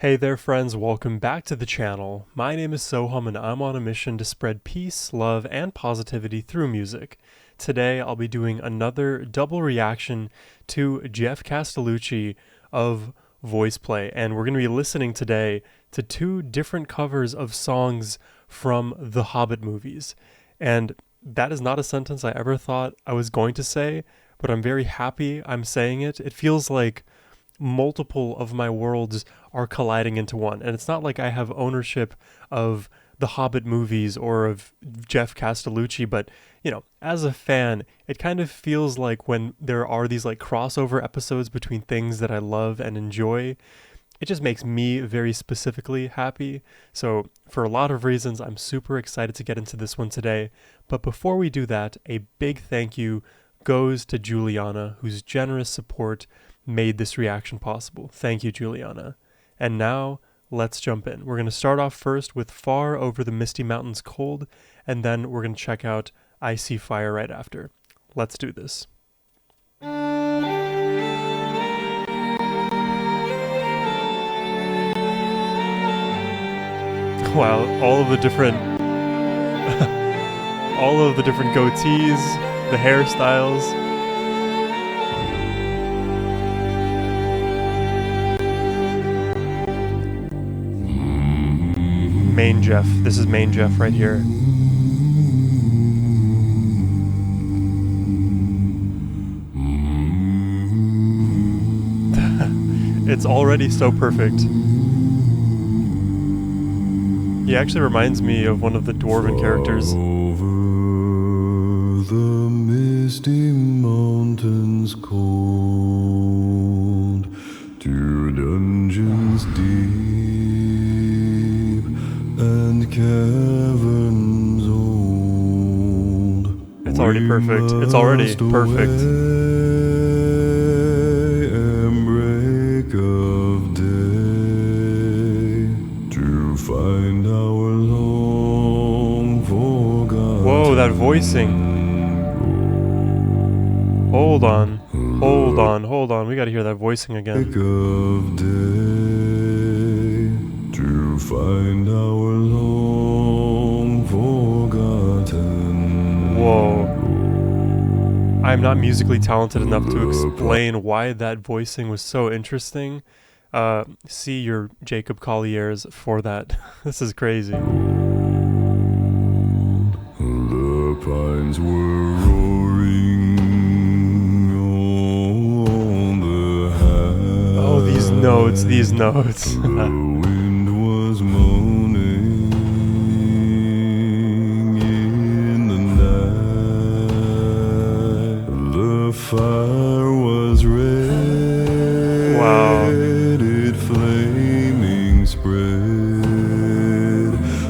Hey there friends, welcome back to the channel. My name is Sohum and I'm on a mission to spread peace, love, and positivity through music. Today I'll be doing another double reaction to Geoff Castellucci of Voice Play, and we're going to be listening today to two different covers of songs from the Hobbit movies. And that is not a sentence I ever thought I was going to say, but I'm very happy I'm saying it. It feels like multiple of my worlds are colliding into one. And it's not like I have ownership of the Hobbit movies or of Geoff Castellucci, but as a fan, it kind of feels like when there are these like crossover episodes between things that I love and enjoy, it just makes me very specifically happy. So for a lot of reasons, I'm super excited to get into this one today. But before we do that, a big thank you goes to Juliana, whose generous support made this reaction possible. Thank you, Juliana. And now, let's jump in. We're going to start off first with Far Over the Misty Mountains Cold, and then we're going to check out I See Fire right after. Let's do this. Wow, all of the different all of the different goatees, the hairstyles. Main Geoff. This is main Geoff right here. It's already so perfect. He actually reminds me of one of the dwarven characters. Over the misty mountains cold, to dungeons deep and caverns old. It's already perfect. It's already perfect. And break of day to find our long forgotten. Whoa, that voicing. Hold on. Hold on. Hold on. We gotta hear that voicing again. Break of day to find our long forgotten. Whoa. I'm not musically talented enough to explain why that voicing was so interesting. See your Jacob Collier's for that. This is crazy. The pines were roaring on the high. Oh, these notes, these notes. The wind was moaning in the night. The fire was red. Wow. It flaming spread.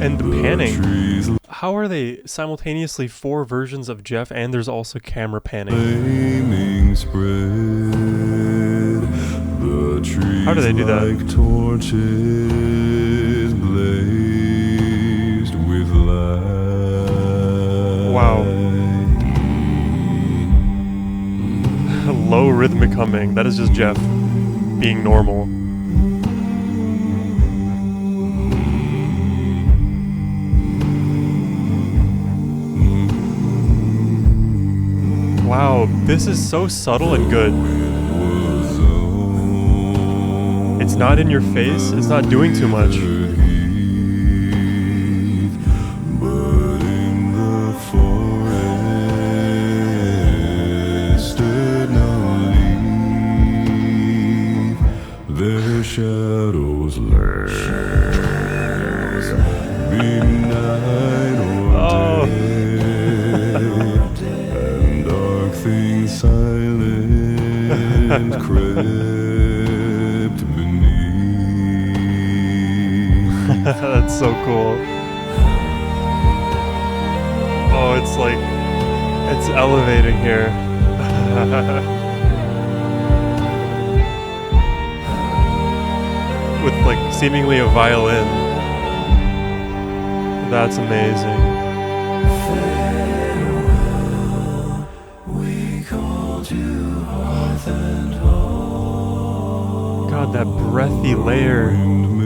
And the panning. Trees How are they simultaneously four versions of Geoff and there's also camera panning? flaming spread. The trees How do they do that? like torches blazed with light. Wow. Low rhythmic humming. That is just Geoff being normal. Wow, this is so subtle and good. It's not in your face, it's not doing too much. But in the forest did not leave their shadows lay. Midnight or day, and dark things silent crept beneath. That's so cool. Oh, it's like, it's elevating here. With like seemingly a violin. That's amazing. Farewell, we call to hearth and home. God, that breathy layer. Wind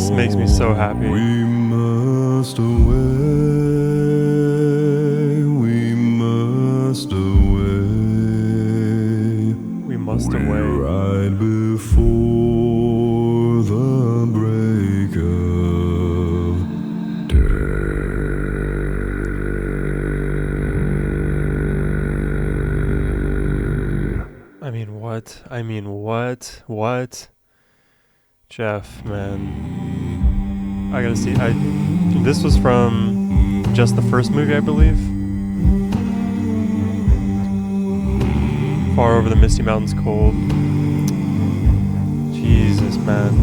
This makes me so happy. We must away, we must away. We must We away. ride before the break of day. I mean, what? I mean, what? What? Geoff, man. I gotta see. This was from just the first movie, I believe. Far over the Misty Mountains cold. Jesus, man.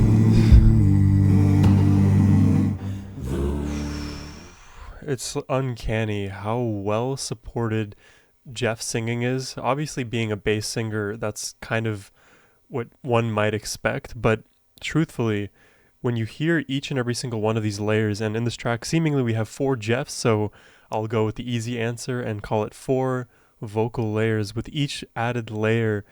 It's uncanny how well supported Geoff's singing is. Obviously, being a bass singer, that's kind of what one might expect, but truthfully, when you hear each and every single one of these layers, and in this track, seemingly we have 4 Geoffs, so I'll go with the easy answer and call it 4 vocal layers, with each added layer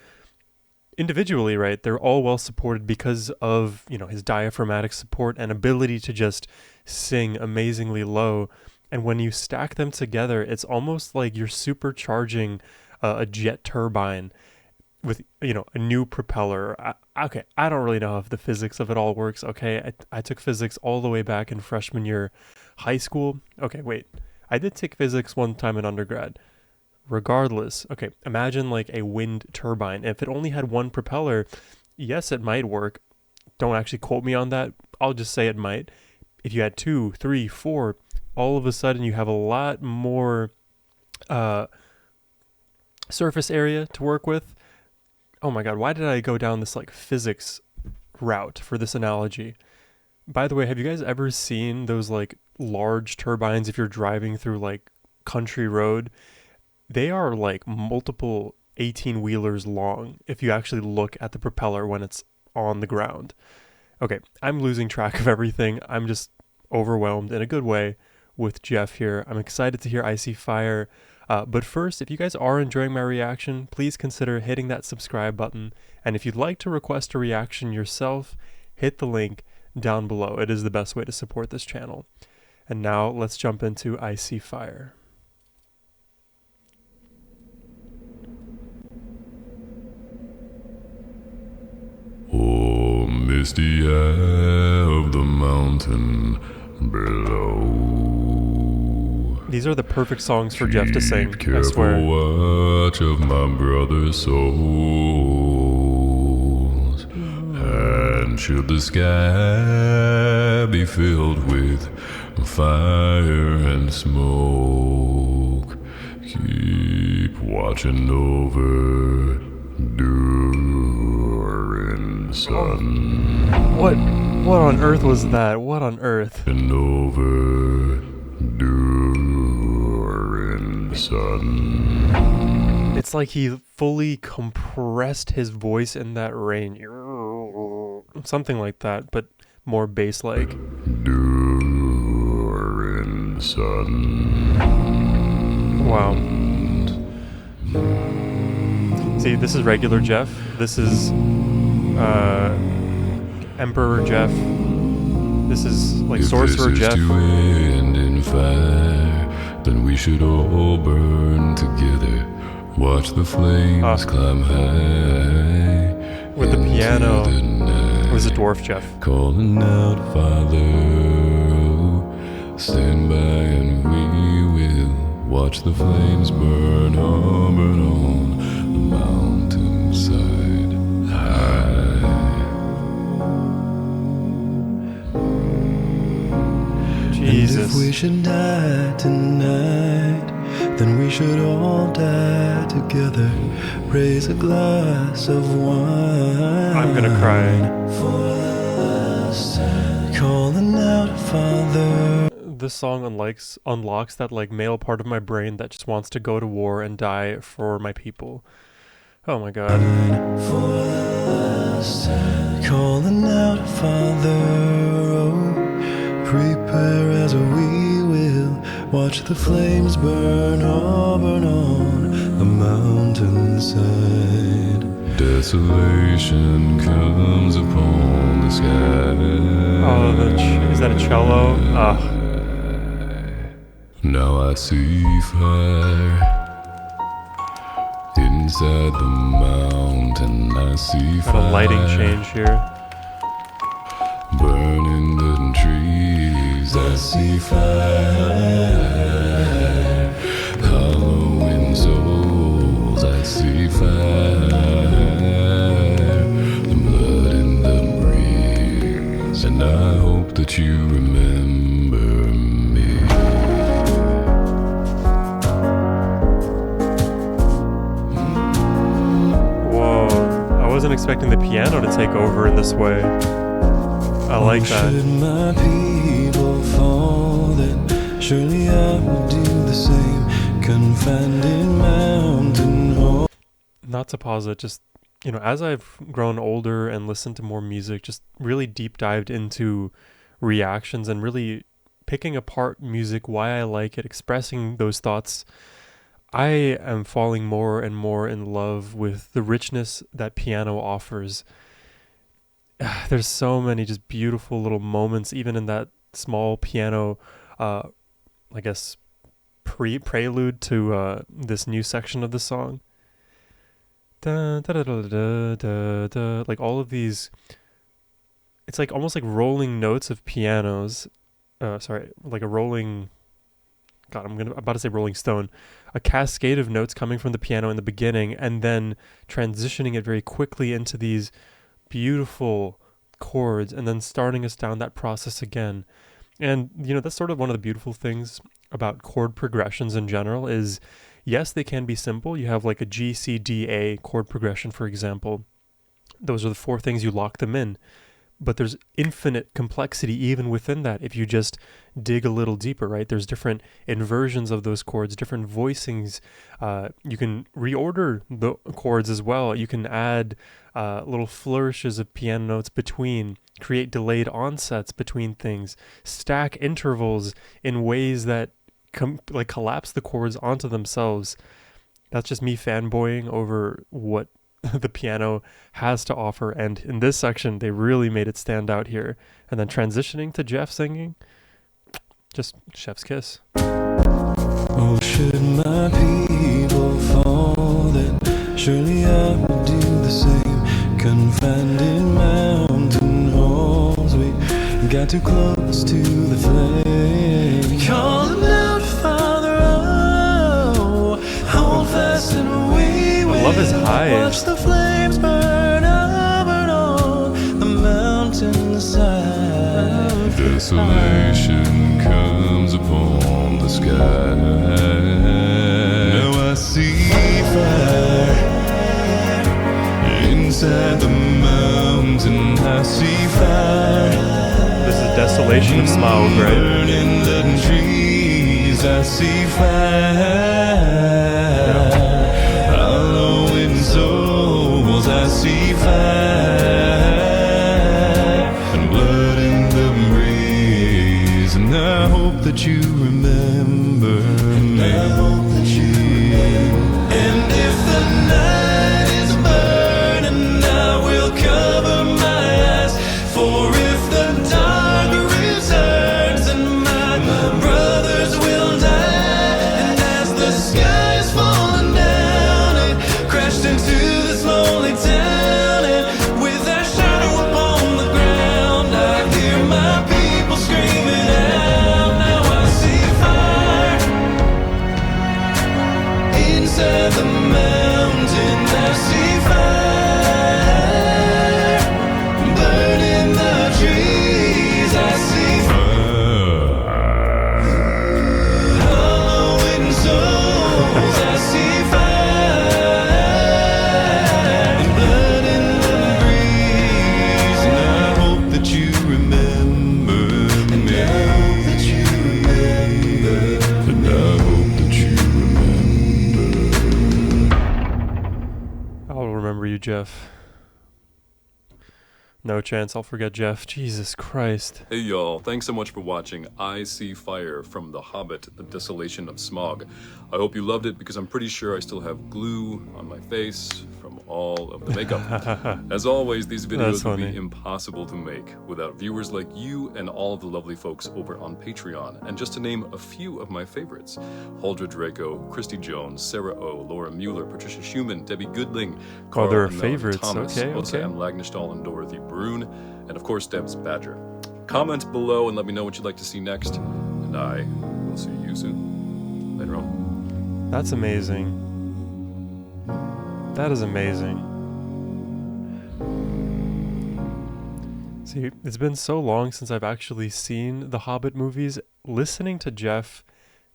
individually, right? They're all well supported because of, his diaphragmatic support and ability to just sing amazingly low. And when you stack them together, it's almost like you're supercharging a jet turbine with, a new propeller. Okay, I don't really know if the physics of it all works. Okay, I took physics all the way back in freshman year high school. Okay, wait. I did take physics one time in undergrad. Regardless, okay, imagine like a wind turbine. If it only had one propeller, yes, it might work. Don't actually quote me on that. I'll just say it might. If you had 2, 3, 4, all of a sudden you have a lot more surface area to work with. Oh my god, why did I go down this like physics route for this analogy? By the way, have you guys ever seen those like large turbines if you're driving through like country road? They are like multiple 18-wheelers long if you actually look at the propeller when it's on the ground. Okay, I'm losing track of everything. I'm just overwhelmed in a good way with Geoff here. I'm excited to hear Icy Fire. But first, if you guys are enjoying my reaction, please consider hitting that subscribe button. And if you'd like to request a reaction yourself, hit the link down below. It is the best way to support this channel. And now let's jump into Icy Fire. Oh, misty eye of the mountain below. These are the perfect songs for Geoff to sing, Keep I swear. careful watch of my brother's souls. And should the sky be filled with fire and smoke, keep watching over during sun. What on earth was that? What on earth? And over during sun. It's like he fully compressed his voice in that range. Something like that, but more bass-like. During sun. Wow. See, this is regular Geoff. This is Emperor Geoff. This is like Sorcerer Geoff. If this is to end in fire, then we should all burn together. Watch the flames climb high. With the piano. The night, It was a dwarf Geoff. calling out, Father, stand by and we will watch the flames burn on the mountainside high. Jesus. And if we should die tonight, then we should all die together. Raise a glass of wine. I'm gonna cry. For the last time, calling out, Father. This song unlocks that like male part of my brain that just wants to go to war and die for my people. Oh my god. For the last time, calling out, Father. Oh, prepare as we will watch the flames burn on the mountainside. Desolation comes upon the sky. Oh, is that a cello? Now I see fire inside the mountain. I see Got fire. a lighting change here. Burning the trees. I see fire. Hollowing souls. I see fire. The blood in the breeze. And I hope that you remember me. Whoa, I wasn't expecting the piano to take over in this way. I like that. Should my people fall, then surely I will do the same. Confined in mountain hall. Not to pause it, just, you know, as I've grown older and listened to more music, just really deep dived into reactions and really picking apart music, why I like it, expressing those thoughts, I am falling more and more in love with the richness that piano offers. There's so many just beautiful little moments, even in that small piano, I guess, prelude to this new section of the song. Da, da, da, da, da, da, da. Like all of these, it's like almost like rolling notes of pianos. Like a rolling. God, I'm about to say Rolling Stone. A cascade of notes coming from the piano in the beginning, and then transitioning it very quickly into these beautiful chords, and then starting us down that process again. And you know, that's sort of one of the beautiful things about chord progressions in general is, yes, they can be simple. You have like a G, C, D, A chord progression, for example. Those are the four things, you lock them in. But there's infinite complexity even within that if you just dig a little deeper, right? There's different inversions of those chords, different voicings. You can reorder the chords as well. You can add little flourishes of piano notes between, create delayed onsets between things, stack intervals in ways that collapse the chords onto themselves. That's just me fanboying over what the piano has to offer, and in this section they really made it stand out here. And then transitioning to Geoff singing, just chef's kiss. Oh, should my people fall, then surely I will do the same. Confined in mountain halls, we got too close to the flame. Calling out, Father, oh, hold fast and we will. I love his highs. Watch the flames burn on the mountainside. Desolation comes upon the sky. Now I see fire inside the mountain. I see fire. This is Desolation of Smaug, right? Burning the trees. I see fire. Hollowing souls. I see fire. And blood in the breeze. And I hope that you remember me. I hope that you remember. And if the night is burning, I will cover my eyes. For if the dark returns and my brothers will die, and as the sky is falling down, it crashed into this lonely town, and with that shadow upon the ground, I hear my people screaming out. Now I see fire inside the mountain. I see fire burning the trees. I see hollowing souls. I see fire and blood in the breeze. And I hope that you remember me. And I hope that you remember. And I hope that you remember. I'll remember you, Geoff. No chance I'll forget Geoff. Jesus Christ. Hey y'all, thanks so much for watching I See Fire from The Hobbit, The Desolation of Smaug. I hope you loved it because I'm pretty sure I still have glue on my face from all of the makeup. As always, these videos would be impossible to make without viewers like you and all of the lovely folks over on Patreon. And just to name a few of my favorites: Holdra Draco, Christy Jones, Sarah O, Laura Mueller, Patricia Schumann, Debbie Goodling, Carl they're and Melanie favorites. Thomas, Okay. Ann Lagnestall and Dorothy Brune, and of course Deb's Badger. Comment below and let me know what you'd like to see next, and I will see you soon. Later on. That's amazing. That is amazing. See, it's been so long since I've actually seen the Hobbit movies. Listening to Geoff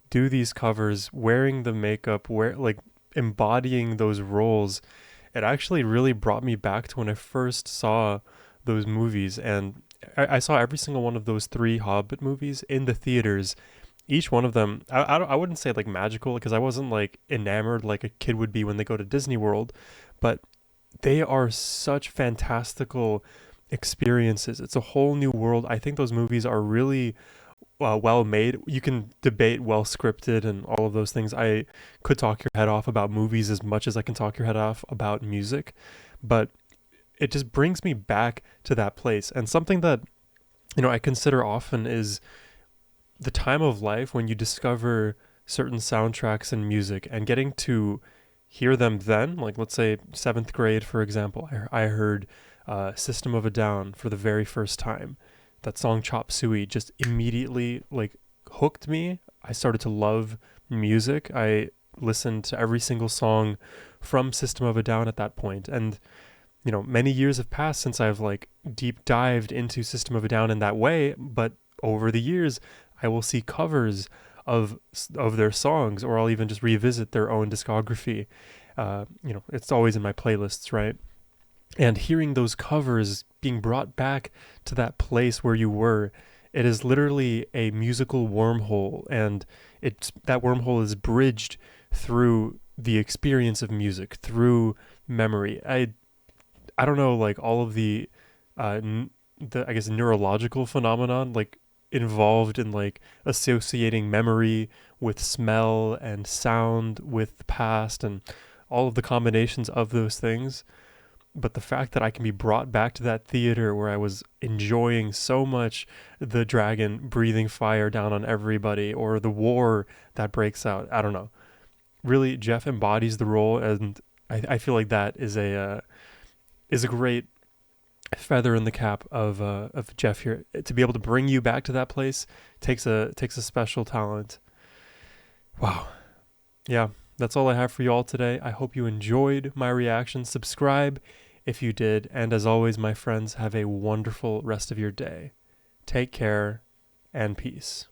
do these covers, wearing the makeup, embodying those roles, it actually really brought me back to when I first saw those movies. And I saw every single one of those 3 Hobbit movies in the theaters. Each one of them, I wouldn't say like magical, because I wasn't like enamored like a kid would be when they go to Disney World, but they are such fantastical experiences. It's a whole new world. I think those movies are really well made. You can debate well scripted and all of those things. I could talk your head off about movies as much as I can talk your head off about music, but it just brings me back to that place. And something that, I consider often is the time of life when you discover certain soundtracks and music and getting to hear them then. Like, let's say 7th grade, for example, I heard System of a Down for the very first time. That song Chop Suey just immediately hooked me. I started to love music. I listened to every single song from System of a Down at that point. And many years have passed since I've deep dived into System of a Down in that way, but over the years I will see covers of their songs, or I'll even just revisit their own discography. It's always in my playlists, right? And hearing those covers being brought back to that place where you were, it is literally a musical wormhole, and that wormhole is bridged through the experience of music, through memory. I don't know, all of the I guess neurological phenomenon involved in associating memory with smell and sound with the past and all of the combinations of those things. But the fact that I can be brought back to that theater where I was enjoying so much the dragon breathing fire down on everybody, or the war that breaks out, I don't know. Really, Geoff embodies the role, and I feel like that is a great feather in the cap of Geoff here. To be able to bring you back to that place takes a special talent. Wow. Yeah, that's all I have for you all today. I hope you enjoyed my reaction. Subscribe if you did, and as always, my friends, have a wonderful rest of your day. Take care and peace.